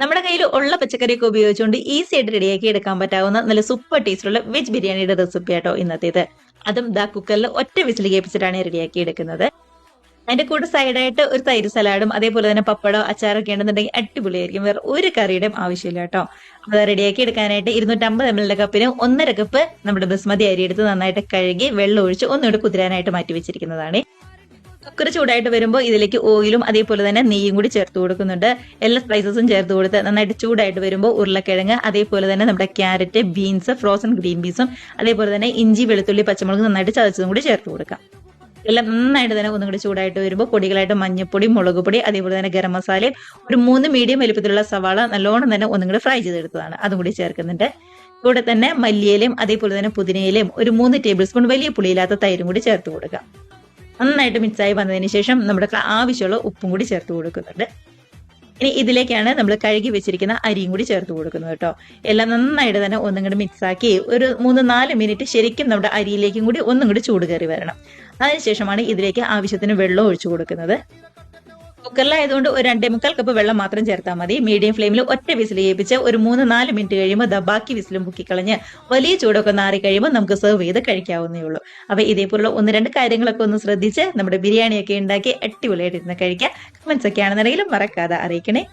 നമ്മുടെ കയ്യിൽ ഉള്ള പച്ചക്കറിയൊക്കെ ഉപയോഗിച്ചുകൊണ്ട് ഈസി ആയിട്ട് റെഡിയാക്കി എടുക്കാൻ പറ്റാവുന്ന നല്ല സൂപ്പർ ടേസ്റ്റുള്ള വെജ് ബിരിയാണിയുടെ റെസിപ്പി ആട്ടോ ഇന്നത്തേത്. അതും ദാ കുക്കറിൽ ഒറ്റ വിസിൽ കേൾപ്പിച്ചിട്ടാണ് റെഡിയാക്കി എടുക്കുന്നത്. അതിന്റെ കൂടെ സൈഡായിട്ട് ഒരു തൈര് സലാഡും അതേപോലെ തന്നെ പപ്പടോ അച്ചാറൊക്കെ ഉണ്ടെന്നുണ്ടെങ്കിൽ അടിപൊളിയായിരിക്കും. വേറെ ഒരു കറിയുടെയും ആവശ്യമില്ല കേട്ടോ. അപ്പൊ അത് റെഡിയാക്കി എടുക്കാനായിട്ട് 250 ml കപ്പിന് 1.5 കപ്പ് നമ്മുടെ ബസ്മതി അരി എടുത്ത് നന്നായിട്ട് കഴുകി വെള്ളം ഒഴിച്ച് ഒന്നുകൂടെ കുതിരാനായിട്ട് മാറ്റി വെച്ചിരിക്കുന്നതാണ്. കുക്കർ ചൂടായിട്ട് വരുമ്പോൾ ഇതിലേക്ക് ഓയിലും അതേപോലെ തന്നെ നെയ്യും കൂടി ചേർത്ത് കൊടുക്കുന്നുണ്ട്. എല്ലാ സ്പൈസസും ചേർത്ത് കൊടുത്ത് നന്നായിട്ട് ചൂടായിട്ട് വരുമ്പോൾ ഉരുളക്കിഴങ്ങ് അതേപോലെ തന്നെ നമ്മുടെ ക്യാരറ്റ്, ബീൻസ്, ഫ്രോസൺ ഗ്രീൻ പീസും അതേപോലെ തന്നെ ഇഞ്ചി, വെളുത്തുള്ളി, പച്ചമുളക് നന്നായിട്ട് ചതച്ചതും കൂടി ചേർത്ത് കൊടുക്കാം. എല്ലാം നന്നായിട്ട് തന്നെ ഒന്നും കൂടി ചൂടായിട്ട് വരുമ്പോൾ പൊടികളായിട്ട് മഞ്ഞപ്പൊടി, മുളക് പൊടി, അതേപോലെ തന്നെ ഗരം മസാലയും ഒരു 3 മീഡിയം വലിപ്പത്തിലുള്ള സവാള നല്ലോണം തന്നെ ഒന്നും കൂടി ഫ്രൈ ചെയ്തെടുത്തതാണ്, അതും കൂടി ചേർക്കുന്നുണ്ട്. കൂടെ തന്നെ മല്ലിയിലയും അതേപോലെ തന്നെ പുതിനയിലയും ഒരു 3 ടേബിൾ സ്പൂൺ വലിയ പുളിയില്ലാത്ത തൈരും കൂടി ചേർത്ത് കൊടുക്കാം. നന്നായിട്ട് മിക്സായി വന്നതിന് ശേഷം നമ്മുടെ ആവശ്യമുള്ള ഉപ്പും കൂടി ചേർത്ത് കൊടുക്കുന്നുണ്ട്. ഇനി ഇതിലേക്കാണ് നമ്മൾ കഴുകി വെച്ചിരിക്കുന്ന അരിയും കൂടി ചേർത്ത് കൊടുക്കുന്നത് കേട്ടോ. എല്ലാം നന്നായിട്ട് തന്നെ ഒന്നും കൂടി മിക്സാക്കി ഒരു 3-4 മിനിറ്റ് ശരിക്കും നമ്മുടെ അരിയിലേക്കും കൂടി ഒന്നും കൂടി ചൂട് കയറി വരണം. അതിനുശേഷമാണ് ഇതിലേക്ക് ആവശ്യത്തിന് വെള്ളം ഒഴിച്ചു കൊടുക്കുന്നത്. കുക്കറിലായതുകൊണ്ട് ഒരു 2.25 കപ്പ് വെള്ളം മാത്രം ചേർത്താൽ മതി. മീഡിയം ഫ്ലെയിമിൽ ഒറ്റ വിസിൽ കേൾപ്പിച്ച് ഒരു 3-4 മിനിറ്റ് കഴിയുമ്പോൾ ബാക്കി വിസിലും പൊക്കിക്കളഞ്ഞ് വലിയ ചൂടൊക്കെ നാറി കഴിയുമ്പോൾ നമുക്ക് സെർവ് ചെയ്ത് കഴിക്കാവുന്നേ ഉള്ളൂ. അപ്പൊ ഇതേപോലുള്ള 1-2 കാര്യങ്ങളൊക്കെ ഒന്ന് ശ്രദ്ധിച്ച് നമ്മുടെ ബിരിയാണിയൊക്കെ ഉണ്ടാക്കി അടിപൊളിയായിട്ട് ഇരുന്ന് കഴിക്കാം. കമന്റ്സ് ഒക്കെ ആണെന്നുണ്ടെങ്കിലും മറക്കാതെ അറിയിക്കണേ.